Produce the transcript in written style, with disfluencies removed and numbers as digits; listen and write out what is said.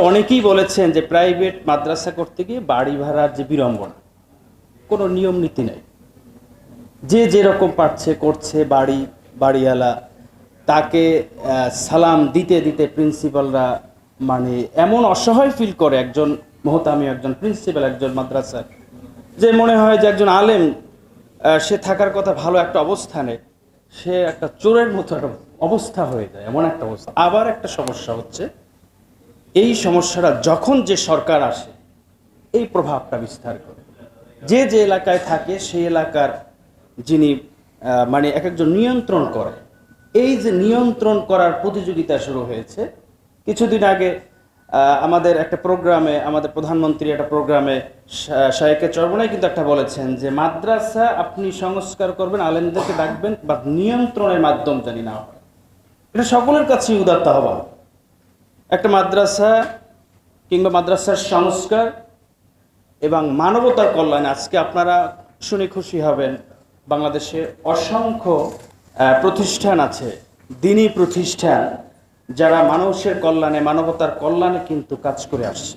অনেকেই বলেছেন যে প্রাইভেট মাদ্রাসা করতে গিয়ে বাড়ি ভাড়ার যে বিড়ম্বনা, কোনো নিয়ম নীতি নেই, যে যেরকম পারছে করছে। বাড়িওয়ালা তাকে সালাম দিতে দিতে প্রিন্সিপালরা মানে এমন অসহায় ফিল করে, একজন মহতামি, একজন প্রিন্সিপাল, একজন মাদ্রাসার, যে মনে হয় যে একজন আলেম সে থাকার কথা ভালো একটা অবস্থানে, সে একটা চোরের মতো একটা অবস্থা হয়ে যায়, এমন একটা অবস্থা। আবার একটা সমস্যা হচ্ছে, এই সমস্যাটা যখন যে সরকার আসে এই প্রভাবটা বিস্তার করে, যে যে এলাকায় থাকে সেই এলাকার যিনি মানে এক একজন নিয়ন্ত্রণ করে, এই যে নিয়ন্ত্রণ করার প্রতিযোগিতা শুরু হয়েছে। কিছুদিন আগে আমাদের একটা প্রোগ্রামে, আমাদের প্রধানমন্ত্রী একটা প্রোগ্রামে শায়েখে চরমনাই কিন্তু একটা বলেছেন যে মাদ্রাসা আপনি সংস্কার করবেন, আলেমদেরকে ডাকবেন, বা নিয়ন্ত্রণের মাধ্যম জানি না হয়। এটা সকলের কাছেই উদাত্ত আহ্বান। একটা মাদ্রাসা কিংবা মাদ্রাসার সংস্কার এবং মানবতার কল্যাণে, আজকে আপনারা শুনে খুশি হবেন, বাংলাদেশে অসংখ্য প্রতিষ্ঠান আছে, দ্বীনি প্রতিষ্ঠান, যারা মানুষের কল্যাণে, মানবতার কল্যাণে কিন্তু কাজ করে আসছে।